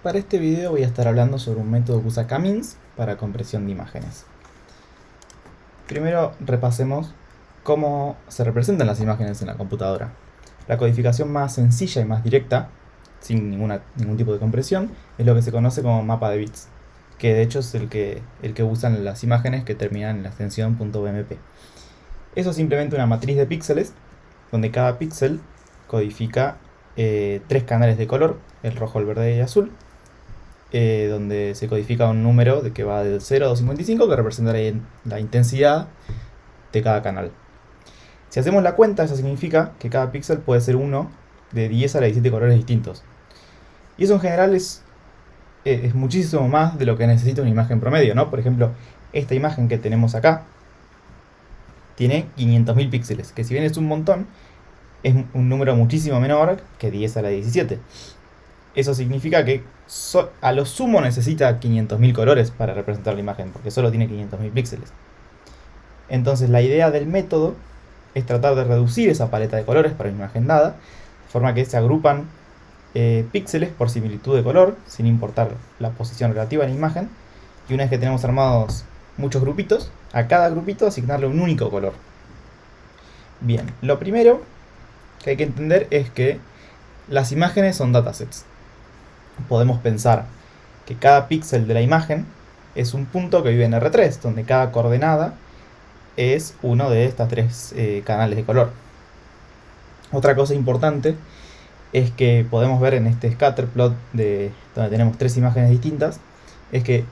Para este video voy a estar hablando sobre un método que usa K-means para compresión de imágenes. Primero repasemos cómo se representan las imágenes en la computadora. La codificación más sencilla y más directa, sin ningún tipo de compresión, es lo que se conoce como mapa de bits, que de hecho es el que usan las imágenes que terminan en la extensión .bmp. Eso es simplemente una matriz de píxeles, donde cada píxel codifica tres canales de color, el rojo, el verde y el azul, donde se codifica un número que va del 0 a 255 que representa la intensidad de cada canal. Si hacemos la cuenta, eso significa que cada píxel puede ser uno de 10 a la 17 colores distintos. Y eso en general es muchísimo más de lo que necesita una imagen promedio, ¿no? Por ejemplo, esta imagen que tenemos acá tiene 500.000 píxeles, que si bien es un montón, es un número muchísimo menor que 10 a la 17. Eso significa que a lo sumo necesita 500.000 colores para representar la imagen, porque solo tiene 500.000 píxeles. Entonces la idea del método es tratar de reducir esa paleta de colores para una imagen dada, de forma que se agrupan píxeles por similitud de color, sin importar la posición relativa en la imagen, y una vez que tenemos armados muchos grupitos, a cada grupito asignarle un único color. Bien, lo primero que hay que entender es que las imágenes son datasets. Podemos pensar que cada píxel de la imagen es un punto que vive en R3, donde cada coordenada es uno de estas tres canales de color. Otra cosa importante es que podemos ver en este scatterplot donde tenemos tres imágenes distintas, es que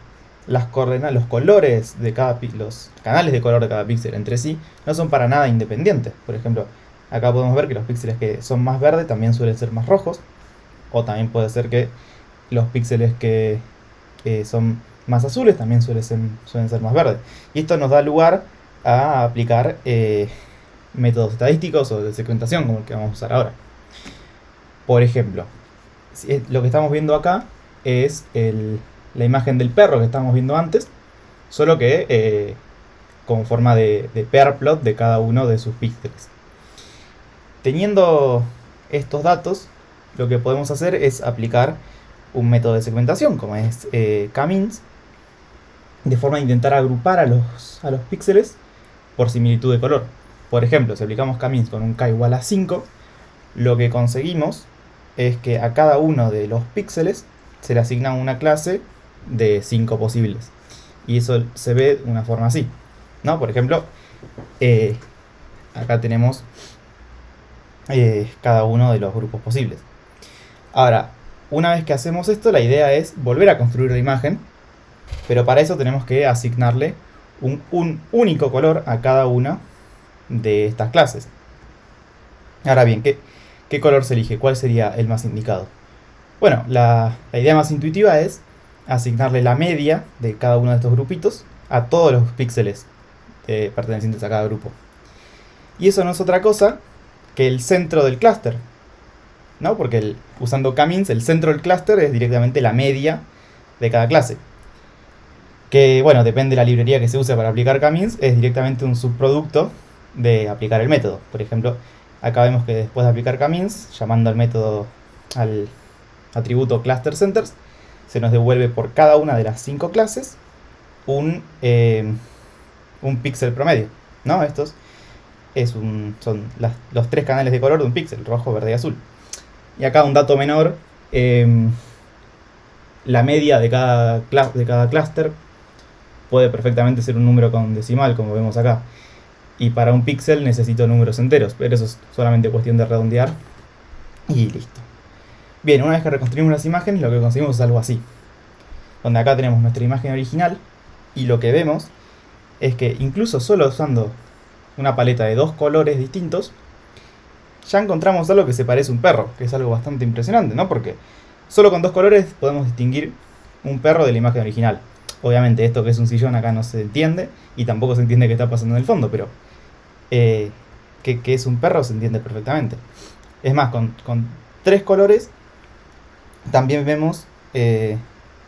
las coordenadas, los colores de los canales de color de cada píxel entre sí no son para nada independientes. Por ejemplo, acá podemos ver que los píxeles que son más verdes también suelen ser más rojos, o también puede ser que los píxeles que son más azules también suelen ser más verdes. Y esto nos da lugar a aplicar métodos estadísticos o de segmentación como el que vamos a usar ahora. Por ejemplo, lo que estamos viendo acá es la imagen del perro que estábamos viendo antes, solo que con forma de pair plot de cada uno de sus píxeles. Teniendo estos datos, lo que podemos hacer es aplicar un método de segmentación, como es K-means, de forma de intentar agrupar a los píxeles por similitud de color. Por ejemplo, si aplicamos K-means con un K igual a 5, lo que conseguimos es que a cada uno de los píxeles se le asigna una clase de 5 posibles. Y eso se ve de una forma así, ¿no? Por ejemplo, acá tenemos cada uno de los grupos posibles. Ahora, una vez que hacemos esto, la idea es volver a construir la imagen, pero para eso tenemos que asignarle un único color a cada una de estas clases. Ahora bien, ¿qué color se elige? ¿Cuál sería el más indicado? Bueno, la idea más intuitiva es asignarle la media de cada uno de estos grupitos a todos los píxeles pertenecientes a cada grupo. Y eso no es otra cosa que el centro del clúster, ¿no? Porque usando K-means, el centro del clúster es directamente la media de cada clase. Que, bueno, depende de la librería que se use para aplicar K-means, es directamente un subproducto de aplicar el método. Por ejemplo, acá vemos que después de aplicar K-means, llamando al método, al atributo cluster_centers, se nos devuelve por cada una de las 5 clases un píxel promedio, ¿no? Estos son los tres canales de color de un píxel, rojo, verde y azul. Y acá un dato menor, la media de cada clúster puede perfectamente ser un número con decimal, como vemos acá. Y para un píxel necesito números enteros, pero eso es solamente cuestión de redondear y listo. Bien, una vez que reconstruimos las imágenes, lo que conseguimos es algo así, donde acá tenemos nuestra imagen original y lo que vemos es que incluso solo usando una paleta de dos colores distintos, ya encontramos algo que se parece a un perro, que es algo bastante impresionante, ¿no? Porque solo con dos colores podemos distinguir un perro de la imagen original. Obviamente esto que es un sillón acá no se entiende, y tampoco se entiende qué está pasando en el fondo, pero que es un perro se entiende perfectamente. Es más, con tres colores también vemos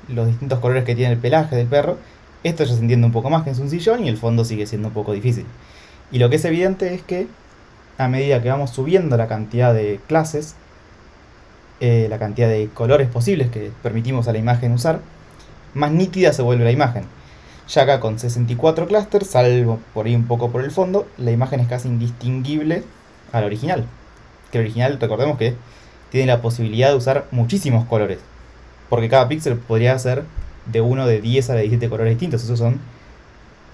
los distintos colores que tiene el pelaje del perro. Esto ya se entiende un poco más, que es un sillón, y el fondo sigue siendo un poco difícil. Y lo que es evidente es que a medida que vamos subiendo la cantidad de clases, la cantidad de colores posibles que permitimos a la imagen usar, más nítida se vuelve la imagen. Ya acá con 64 clusters, salvo por ahí un poco por el fondo, la imagen es casi indistinguible al original. Que el original, recordemos que tiene la posibilidad de usar muchísimos colores, porque cada píxel podría ser de 1 de 10 a de 17 colores distintos. Esos son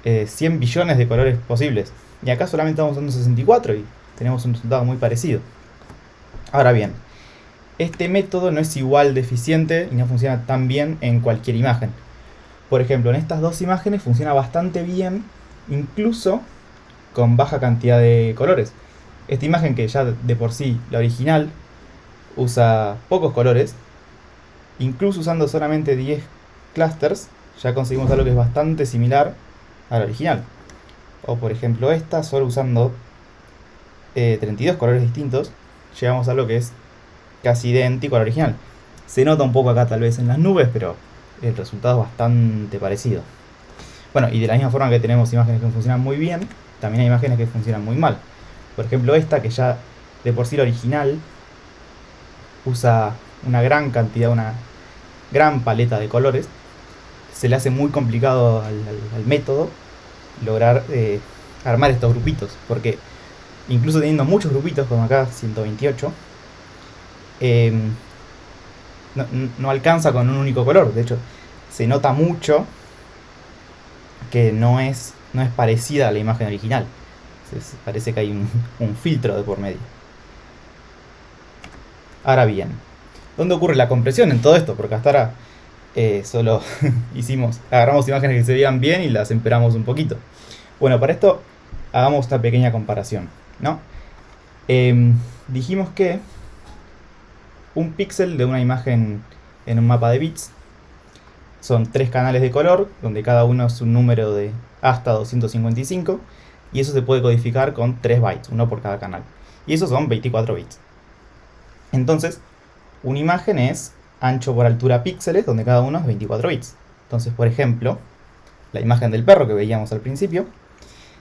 100 billones de colores posibles. Y acá solamente estamos usando 64 y tenemos un resultado muy parecido. Ahora bien, este método no es igual de eficiente y no funciona tan bien en cualquier imagen. Por ejemplo, en estas dos imágenes funciona bastante bien, incluso con baja cantidad de colores. Esta imagen, que ya de por sí, la original, usa pocos colores, incluso usando solamente 10 clusters, ya conseguimos algo que es bastante similar a la original. O por ejemplo esta, solo usando 32 colores distintos, llegamos a algo que es casi idéntico al original. Se nota un poco acá tal vez en las nubes, pero el resultado es bastante parecido. Bueno, y de la misma forma que tenemos imágenes que funcionan muy bien, también hay imágenes que funcionan muy mal. Por ejemplo esta, que ya de por sí la original usa una gran cantidad, una gran paleta de colores, se le hace muy complicado al método lograr armar estos grupitos, porque incluso teniendo muchos grupitos, como acá 128, no alcanza con un único color. De hecho, se nota mucho que no es parecida a la imagen original. Parece que hay un filtro de por medio. Ahora bien, ¿dónde ocurre la compresión en todo esto? Porque hasta ahora solo agarramos imágenes que se veían bien y las emperamos un poquito. Bueno, para esto hagamos esta pequeña comparación, ¿no? Dijimos que un píxel de una imagen en un mapa de bits son 3 canales de color, donde cada uno es un número de hasta 255, y eso se puede codificar con 3 bytes, uno por cada canal. Y esos son 24 bits. Entonces, una imagen es ancho por altura píxeles, donde cada uno es 24 bits. Entonces, por ejemplo, la imagen del perro que veíamos al principio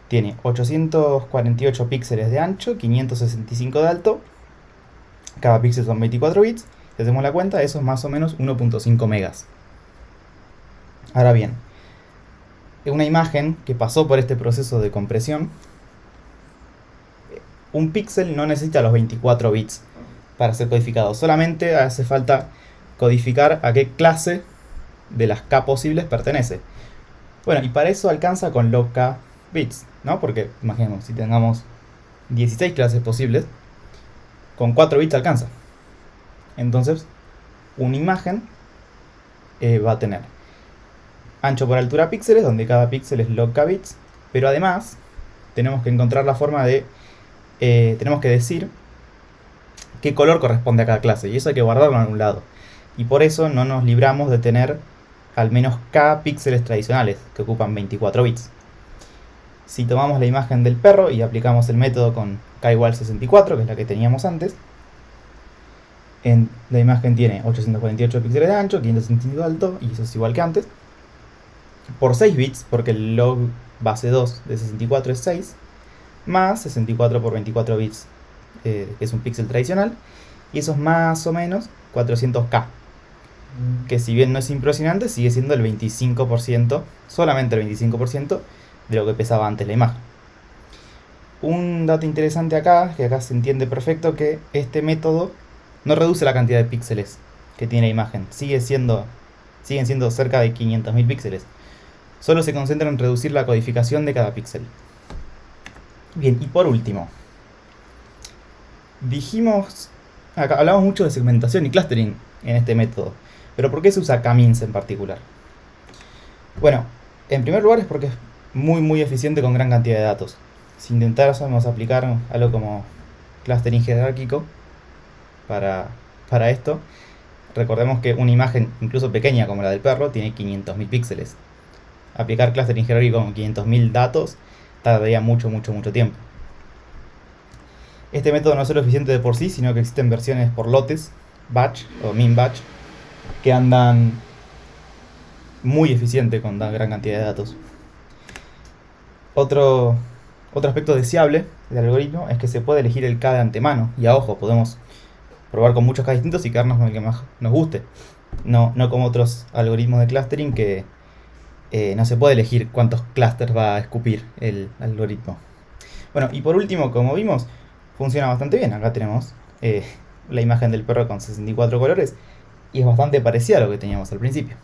tiene 848 píxeles de ancho, 565 de alto. Cada píxel son 24 bits. Si hacemos la cuenta, eso es más o menos 1.5 megas. Ahora bien, una imagen que pasó por este proceso de compresión, un píxel no necesita los 24 bits para ser codificado. Solamente hace falta codificar a qué clase de las K posibles pertenece. Bueno, y para eso alcanza con log K bits, ¿no? Porque imaginemos, si tengamos 16 clases posibles, con 4 bits alcanza. Entonces, una imagen va a tener ancho por altura píxeles, donde cada píxel es log K bits, pero además tenemos que encontrar la forma de tenemos que decir qué color corresponde a cada clase, y eso hay que guardarlo en algún lado. Y por eso no nos libramos de tener al menos K píxeles tradicionales, que ocupan 24 bits. Si tomamos la imagen del perro y aplicamos el método con K igual 64, que es la que teníamos antes, la imagen tiene 848 píxeles de ancho, 565 de alto, y eso es igual que antes, por 6 bits, porque el log base 2 de 64 es 6, más 64 por 24 bits, que es un píxel tradicional, y eso es más o menos 400K, que si bien no es impresionante, sigue siendo el 25%, solamente el 25% de lo que pesaba antes la imagen. Un dato interesante acá, que acá se entiende perfecto, que este método no reduce la cantidad de píxeles que tiene la imagen, siguen siendo cerca de 500.000 píxeles. Solo se concentra en reducir la codificación de cada píxel. Bien, y por último, hablamos mucho de segmentación y clustering en este método, pero ¿por qué se usa K-means en particular? Bueno, en primer lugar es porque es muy eficiente con gran cantidad de datos. Si intentáramos aplicar algo como clustering jerárquico para esto, recordemos que una imagen incluso pequeña como la del perro tiene 500.000 píxeles. Aplicar clustering jerárquico con 500.000 datos tardaría mucho tiempo. Este método no es solo eficiente de por sí, sino que existen versiones por lotes, batch o min batch, que andan muy eficiente con gran cantidad de datos. Otro aspecto deseable del algoritmo es que se puede elegir el K de antemano. Y a ojo, podemos probar con muchos K distintos y quedarnos con el que más nos guste. No como otros algoritmos de clustering que no se puede elegir cuántos clusters va a escupir el algoritmo. Bueno, y por último, como vimos, funciona bastante bien. Acá tenemos la imagen del perro con 64 colores y es bastante parecida a lo que teníamos al principio.